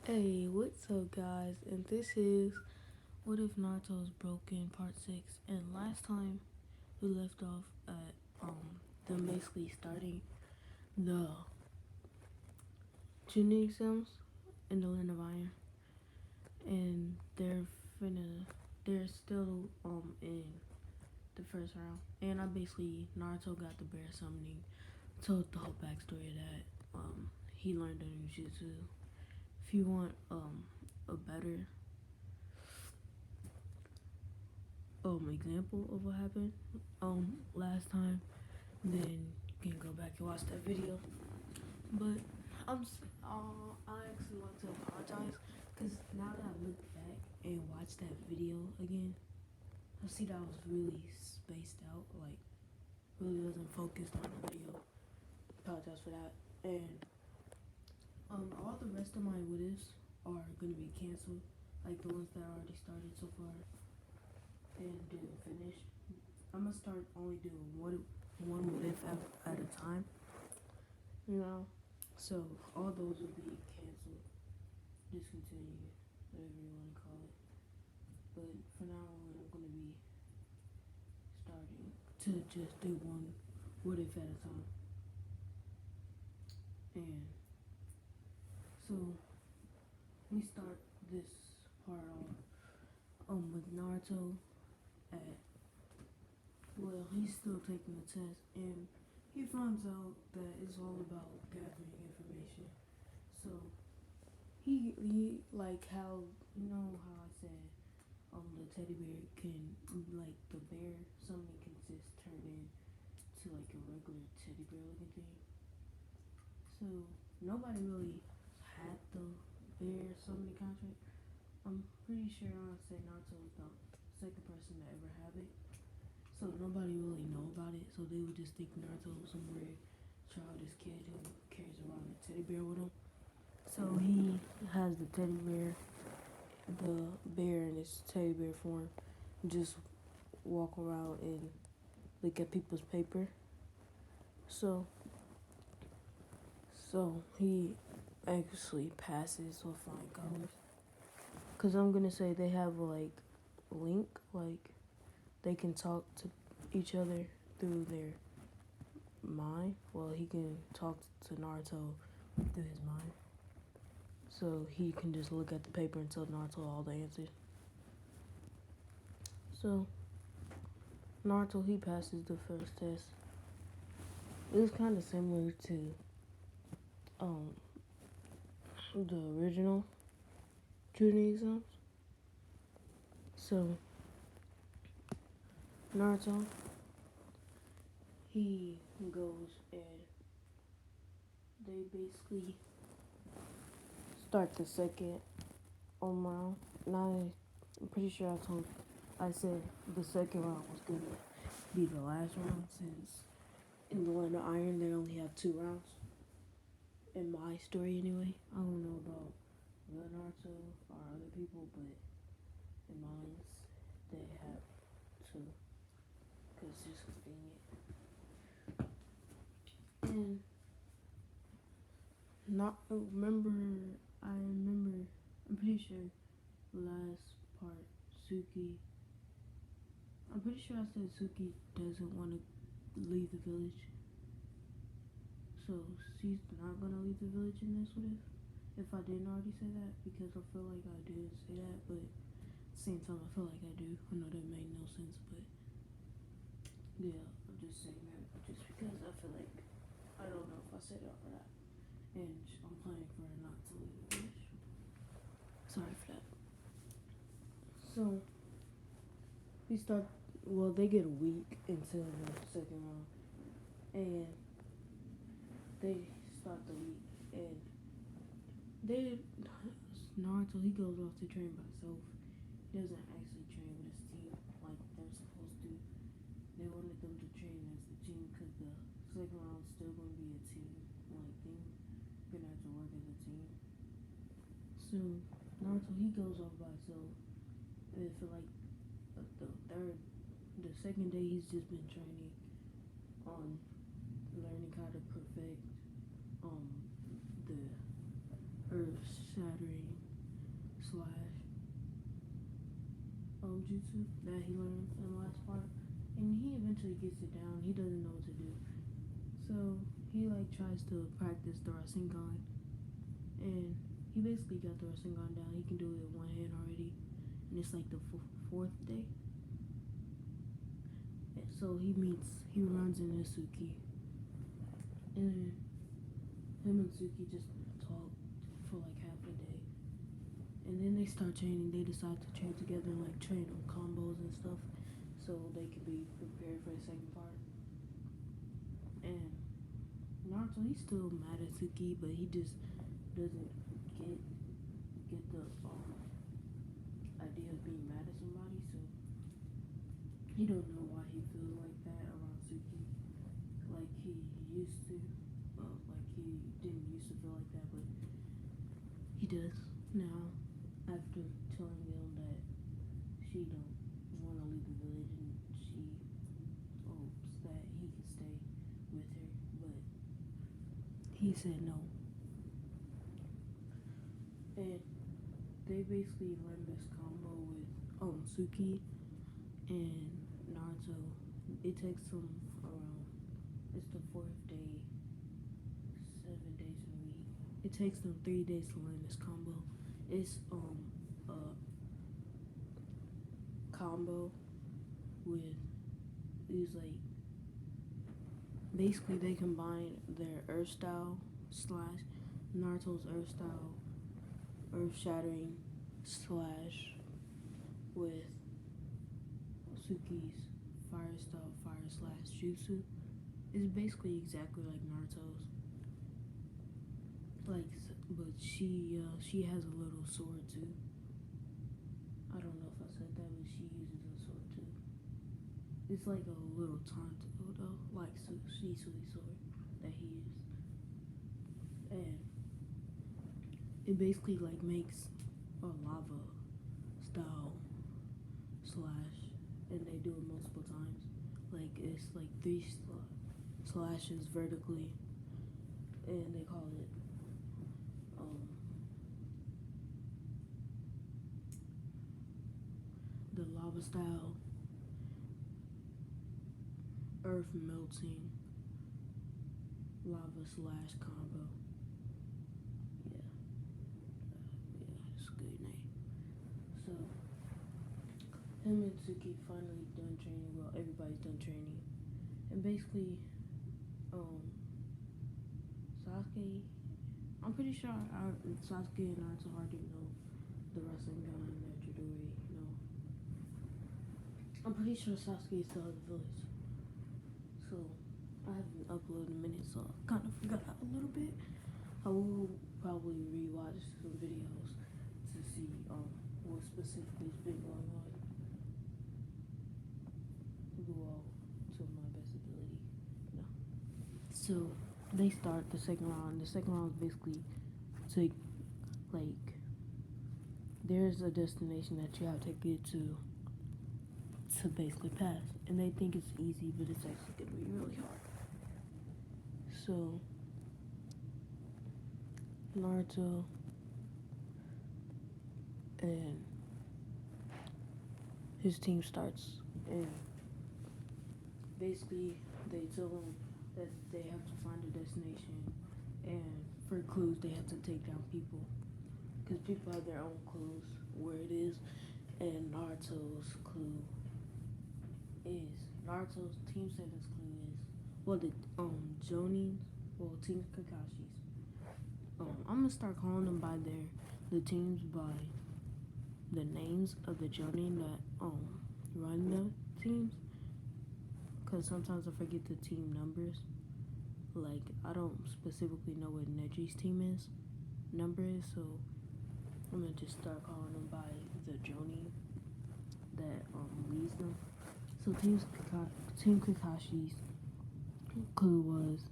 Hey, what's up, guys? And this is What If Naruto's Broken Part 6. And last time we left off at them basically starting the tuning exams in the Land of Iron. And they're still in the first round. And Naruto got the bear summoning, told the whole backstory that he learned a new jutsu. If you want a better example of what happened last time, then you can go back and watch that video. But I actually want to apologize because now that I look back and watch that video again, I see that I was really spaced out, like really wasn't focused on the video. Apologize for that. And all the rest of my what ifs are gonna be canceled, like the ones that I already started so far and didn't finish. I'm gonna start only doing one what if at a time, you know. So all those will be canceled, discontinued, whatever you want to call it. But for now on, I'm gonna be starting to just do one what if at a time. And so we start this part off with Naruto at he's still taking the test, and he finds out that it's all about gathering information. So he like how how I said the teddy bear can like the bear something can just turn into like a regular teddy bear looking thing. So nobody really had the bear summoning contract. I'm pretty sure I said Naruto was the second person to ever have it. So nobody really know about it. So they would just think Naruto was some weird childish kid who carries around a teddy bear with him. So he has the bear in his teddy bear form, just walk around and look at people's paper. So he actually passes with flying colors. Cause I'm gonna say they have like link, like they can talk to each other through their mind. Well, he can talk to Naruto through his mind. So he can just look at the paper and tell Naruto all the answers. So Naruto, he passes the first test. It was kind of similar to um the original tuning exams. So Naruto, he goes and they basically start the second round. Now I'm pretty sure I said the second round was gonna be the last round since in the Land of Iron they only have 2 rounds. In my story anyway. I don't know about the Naruto or other people, but in mine they have 2 because it's just convenient. And not remember, I'm pretty sure last part, Suki, I'm pretty sure I said Suki doesn't want to leave the village. So she's not gonna leave the village in this. What if I didn't already say that? Because I feel like I did say that, but at the same time I feel like I do. I know that made no sense, but yeah, I'm just saying that just because I feel like I don't know if I said it or not, and I'm planning for her not to leave the village. Sorry for that. So we start. Well, they get a week until the second round, and they start the week, and they Naruto, he goes off to train by himself. He doesn't actually train with his team like they're supposed to. They wanted them to train as the team because the second round's still going to be a team like thing. You're gonna have to work as a team. So Naruto, he goes off by himself. And for like the second day, he's just been training on learning how to perfect the earth shattering slash jutsu that he learned in the last part, and he eventually gets it down. He doesn't know what to do, so he like tries to practice the Rasengan, and he basically got the Rasengan down. He can do it in one hand already, and it's like the fourth day. And so he runs into Suki, and him and Suki just talk for like half a day. And then they start training. They decide to train together and like train on combos and stuff so they can be prepared for the second part. And Naruto, he's still mad at Suki, but he just doesn't get the idea of being mad at somebody, so he don't know why he feels like that around Suki. Like he used to. Like he didn't used to feel like that, but he does now. After telling them that she don't want to leave the village and she hopes that he can stay with her, but he said no. And they basically learn this combo with Suki and Naruto. It takes them around, it's the fourth day, 7 days in a week. It takes them 3 days to learn this combo. It's a combo with these like basically they combine their Earth style slash Naruto's Earth style, Earth shattering slash with Suki's fire style fire slash jutsu. It's basically exactly like Naruto's. Like, but she has a little sword too. I don't know if I said that, but she uses a sword too. It's like a little Tonto though, like Shisui sword that he used, and it basically like makes a lava style slash, and they do it multiple times. Like it's like 3 slashes vertically, and they call it the lava style earth melting lava slash combo. Yeah, it's a good name. So him and Suki finally done training. Well, everybody's done training, and basically, Sasuke. I'm pretty sure Sasuke and Naruto already know the Rasengan and the Chidori. I'm pretty sure Sasuke is still in the village. So I haven't uploaded in a minute, so I kind of forgot a little bit. I will probably rewatch some videos to see what specifically has been going on. Well, to my best ability. No. So they start the second round. The second round is basically to like there's a destination that you have to get to basically pass, and they think it's easy, but it's actually gonna be really hard. So Naruto and his team starts, and basically they tell them that they have to find a destination, and for clues they have to take down people, because people have their own clues where it is, and Naruto's Team 7's clue is, well, the Jonin's, well, Team Kakashi's. I'm gonna start calling them by the teams by the names of the Jonin that run the teams, because sometimes I forget the team numbers. Like I don't specifically know what Neji's team number is, so I'm gonna just start calling them by the Jonin that leads them. So Team Kakashi's clue was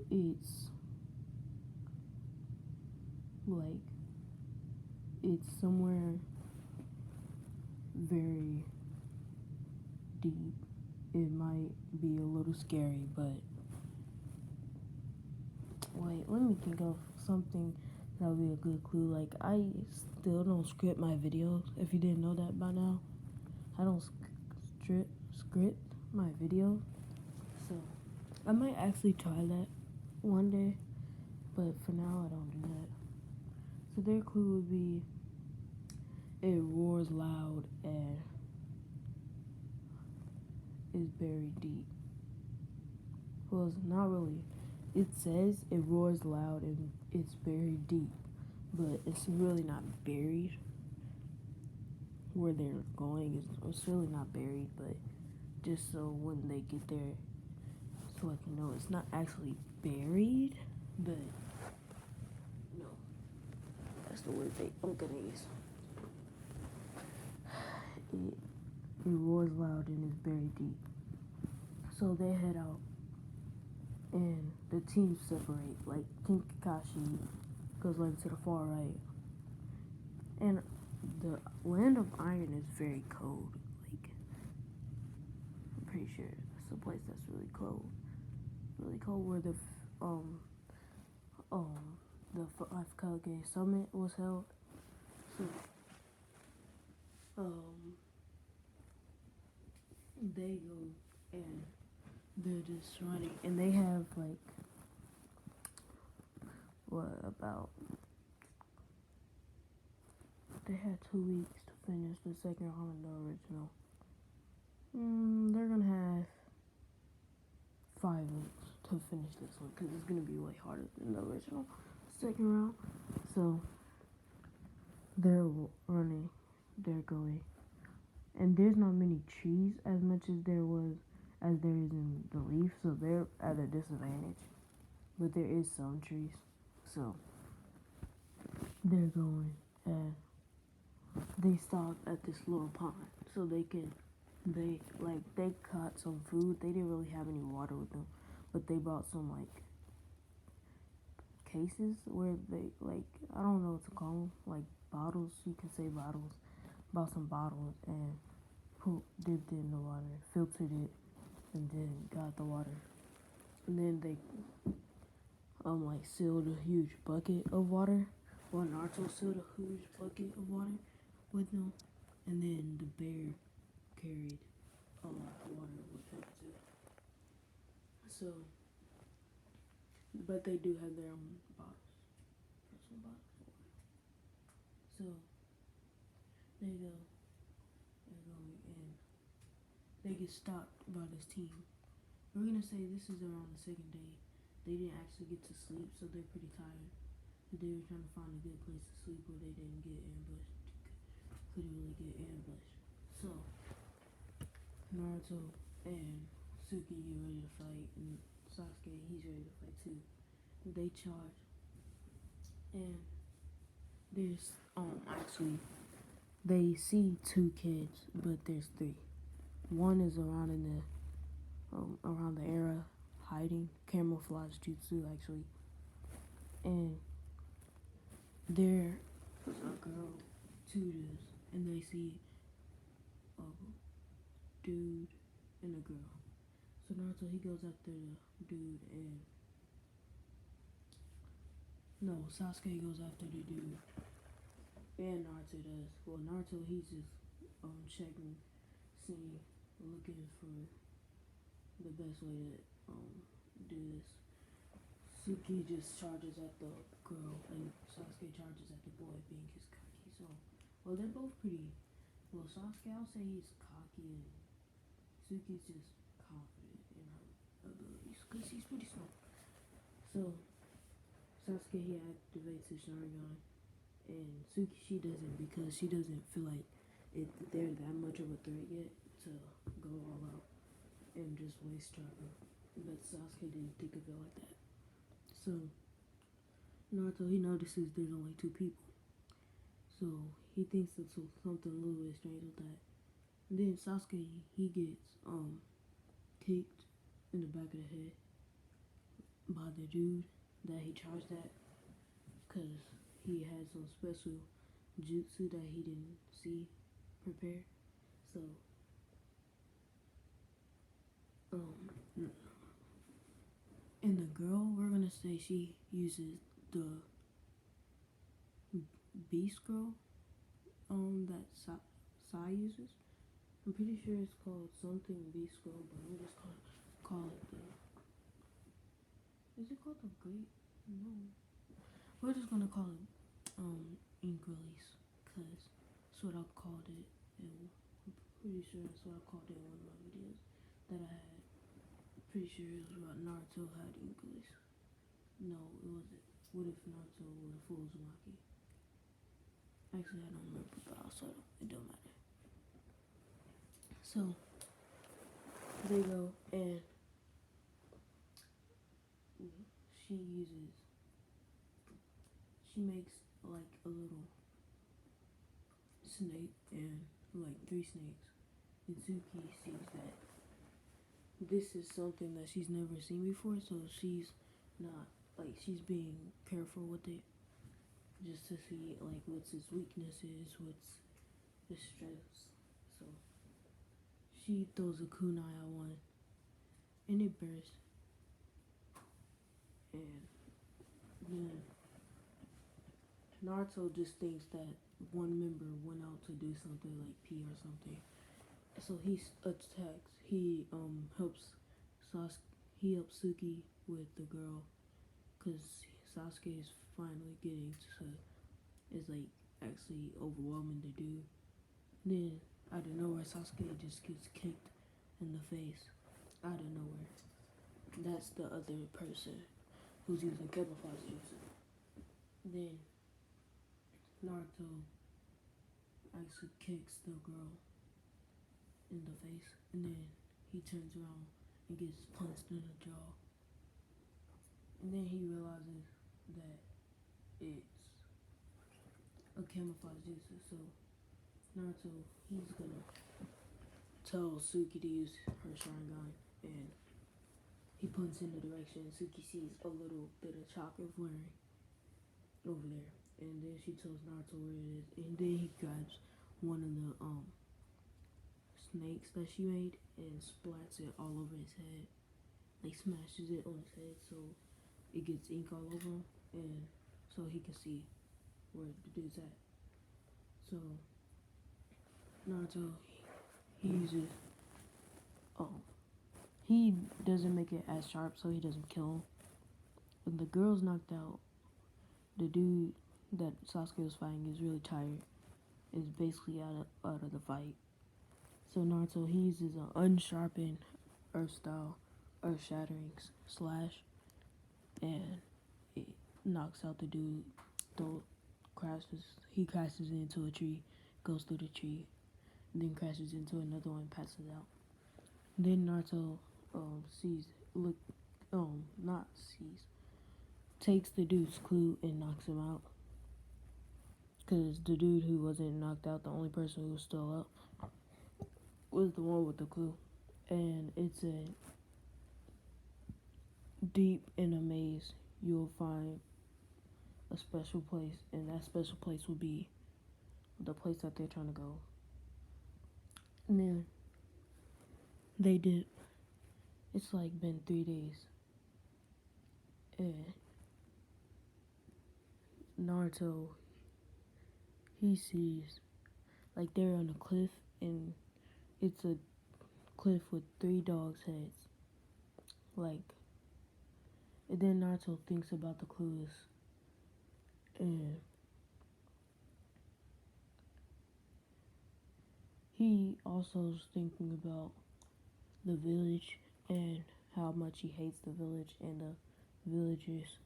it's like it's somewhere very deep. It might be a little scary, but wait, let me think of something that would be a good clue. Like, I still don't script my videos. If you didn't know that by now, I don't script my videos. So I might actually try that one day, but for now I don't do that. So their clue would be it roars loud and is buried deep. Well, it's not really. It says it roars loud and it's buried deep, but it's really not buried. Where they're going it's really not buried, but just so when they get there, so I can know it's not actually buried, but no, that's the word I'm gonna use. It roars loud and is buried deep. So they head out, and the teams separate. Like King Kakashi goes like to the far right, and the land of Iron is very cold. Like I'm pretty sure it's a place that's really cold, where the Five Kage Summit was held. So they go and they're just running, and they have like they had 2 weeks to finish the second round of the original. They're gonna have 5 weeks to finish this one because it's gonna be way harder than the original second round. So they're running, they're going, and there's not many trees as much as there is in the leaf, so they're at a disadvantage. But there is some trees, so they're going, and they stop at this little pond so they caught some food. They didn't really have any water with them, but they brought some like cases where they I don't know what to call them, like bottles, you can say bottles. Bought some bottles and dipped it in the water, filtered it, and then got the water. And then they sealed a huge bucket of water. Well, Naruto sealed a huge bucket of water with them, and then the bear carried a lot of water with him too. So, but they do have their own bottles, personal bottles of water. So they're going, and they get stopped by this team. We're gonna say this is around the second day. They didn't actually get to sleep, so they're pretty tired. They were trying to find a good place to sleep where they didn't get ambushed. Couldn't really get ambushed. So Naruto and Suki get ready to fight, and Sasuke, he's ready to fight too. They charge, and there's actually they see 2 kids, but there's 3. One is around in the around the era, hiding, camouflage jutsu actually, and there's a girl, 2 dudes, and they see a dude and a girl. So Naruto, he goes after the dude, and no, Sasuke goes after the dude, and Naruto does. Well, Naruto, he's just checking, seeing, looking for the best way to do this. Suki just charges at the girl, and Sasuke charges at the boy, being his cocky. So, well, they're both pretty. Well, Sasuke, I'll say he's cocky, and Suki's just confident in her abilities because he's pretty smart. So, Sasuke, he activates his Sharingan, and Suki, she doesn't, because she doesn't feel like they're that much of a threat yet to go all out and just waste her. But Sasuke didn't think of it like that. So Naruto, he notices there's only 2 people. So he thinks it's something a little bit strange with that. And then Sasuke, he gets kicked in the back of the head by the dude that he charged at, because he had some special jutsu that he didn't see prepare. So and the girl, we're gonna say she uses the beast girl that Sai uses. I'm pretty sure it's called something beast girl, but we're just gonna call it the. Is it called the great? No. We're just gonna call it ink release, cause that's what I called it, and I'm pretty sure that's what I called it in one of my videos that I had. Pretty sure it was about Naruto had ink release. No, it wasn't. What if Naruto would have fooled Uzumaki? Actually, I don't remember, but also it don't matter. So they go and she she makes like a little snake and like three snakes. And Suki sees that this is something that she's never seen before, so she's not like she's being careful with it just to see like what's his weaknesses, what's his strengths. So she throws a kunai at one and it bursts, and then Naruto just thinks that one member went out to do something like pee or something. So he attacks. He helps Sas. He helps Suki with the girl, cause Sasuke is finally getting to is like actually overwhelming to do. Then out of nowhere, Sasuke just gets kicked in the face out of nowhere. That's the other person who's using camouflage jutsu. Then Naruto actually kicks the girl in the face, and then he turns around and gets punched in the jaw. And then he realizes that it's a camouflage jutsu. So Naruto, he's gonna tell Suki to use her Sharingan, and he points in the direction. Suki sees a little bit of chakra flaring over there, and then she tells Naruto where it is, and then he grabs one of the snakes that she made and splats it all over his head. Like smashes it on his head so it gets ink all over him, and so he can see where the dude's at. So Naruto, he uses he doesn't make it as sharp so he doesn't kill him. When the girl's knocked out, the dude that Sasuke was fighting is really tired. Is basically out of the fight. So Naruto, he uses an unsharpened earth style, earth shattering slash, and it knocks out the dude. Though he crashes into a tree, goes through the tree, then crashes into another one, passes out. Then Naruto not sees, takes the dude's clue and knocks him out. Cause the dude who wasn't knocked out, the only person who was still up, was the one with the clue. And it's a deep in a maze. You'll find a special place, and that special place will be the place that they're trying to go. And then they did. It's like been 3 days, and Naruto, he sees like they're on a cliff, and it's a cliff with 3 dogs' heads. Like, and then Naruto thinks about the clues, and he also is thinking about the village and how much he hates the village and the villagers.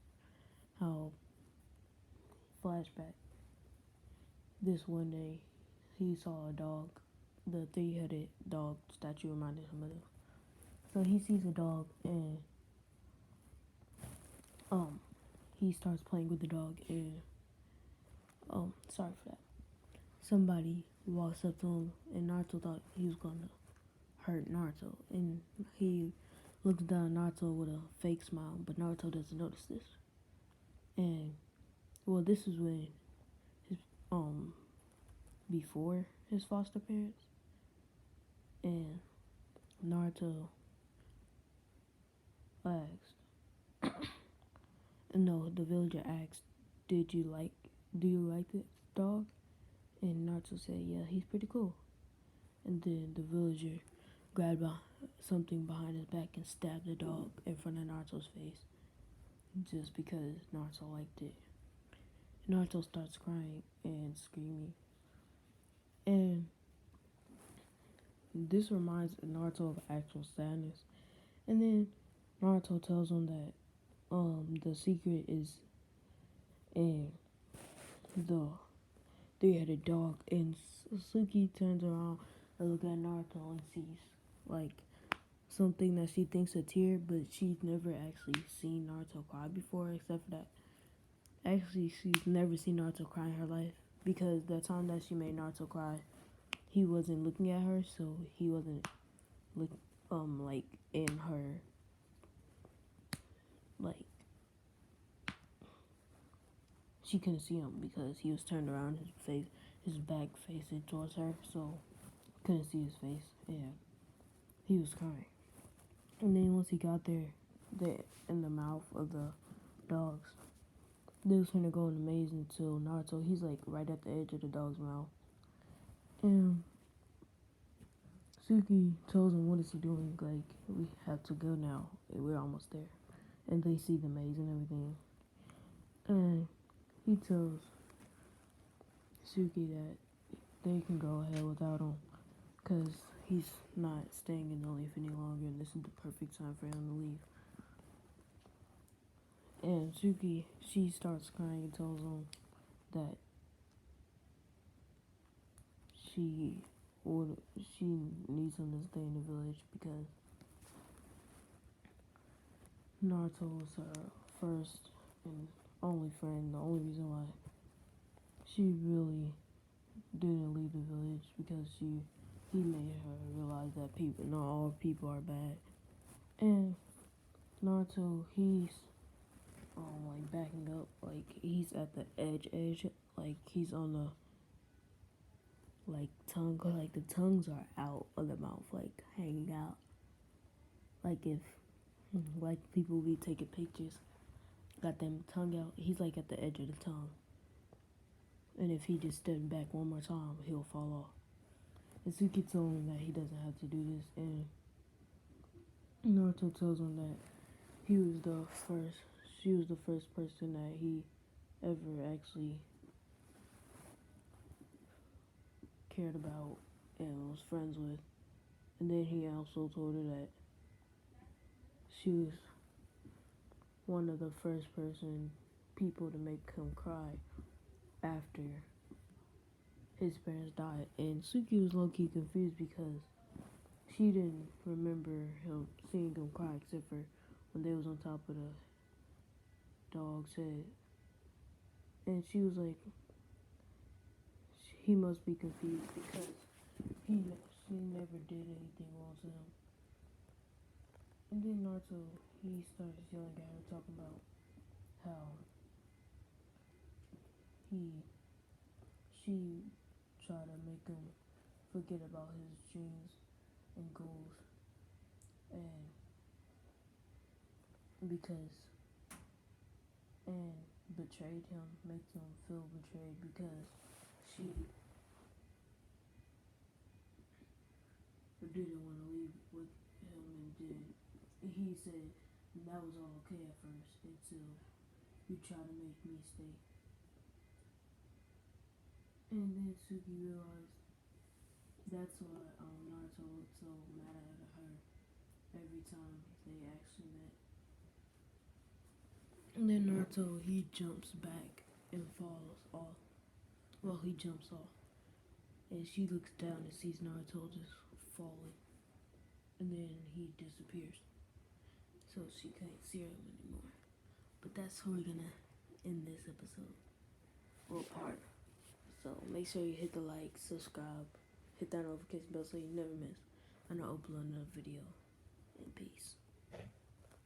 How flashback. This one day, he saw a dog. The 3-headed dog statue reminded him of it. So he sees a dog, and he starts playing with the dog, and sorry for that. Somebody walks up to him, and Naruto thought he was gonna hurt Naruto, and he looks down at Naruto with a fake smile, but Naruto doesn't notice this. And well, this is when his before his foster parents, and Naruto asked, no, the villager asked, do you like this? dog? And Naruto said, yeah, he's pretty cool. And then the villager grabbed something behind his back and stabbed the dog in front of Naruto's face just because Naruto liked it. Naruto starts crying and screaming. And this reminds Naruto of actual sadness. And then Naruto tells him that the secret is in the three-headed dog. And Suki turns around and looks at Naruto and sees like something that she thinks a tear, but she's never actually seen Naruto cry before, except for that. Actually, she's never seen Naruto cry in her life because the time that she made Naruto cry, he wasn't looking at her, so he wasn't like in her like she couldn't see him because he was turned around, his back facing towards her, so couldn't see his face. Yeah, he was crying. And then once he got there, in the mouth of the dogs, they was gonna go in a maze until Naruto, he's like right at the edge of the dog's mouth. And Suki tells him, what is he doing? Like, we have to go now. We're almost there. And they see the maze and everything. And he tells Suki that they can go ahead without him because he's not staying in the leaf any longer and this is the perfect time for him to leave. And Suki, she starts crying and tells him that she needs him to stay in the village because Naruto was her first and only friend. The only reason why she really didn't leave the village because he made her realize that not all people are bad. And Naruto, he's like backing up, like he's at the edge, like he's on the like tongue, like the tongues are out of the mouth, like hanging out. Like if like people be taking pictures, got them tongue out, he's like at the edge of the tongue. And if he just steps back one more time, he'll fall off. And Suki told him that he doesn't have to do this, and Naruto tells him that she was the first person that he ever actually cared about and was friends with. And then he also told her that she was one of the first people to make him cry after his parents died. And Suki was low-key confused because she didn't remember him seeing him cry except for when they was on top of the dog's head. And she was like, he must be confused because she never did anything wrong to him. And then Naruto, he started yelling at her, talking about how she tried to make him forget about his dreams and goals, and betrayed him, make him feel betrayed because she didn't want to leave with him and he said that was all okay at first until you try to make me stay. And then Suki realized that's why Naruto looked so mad at her every time they actually met. And then Naruto, he jumps back and falls off. Well, he jumps off. And she looks down and sees Naruto just falling. And then he disappears. So she can't see him anymore. But that's how we're gonna end this episode. Well, part. So make sure you hit the like, subscribe, hit that notification bell so you never miss when I upload another video. And peace.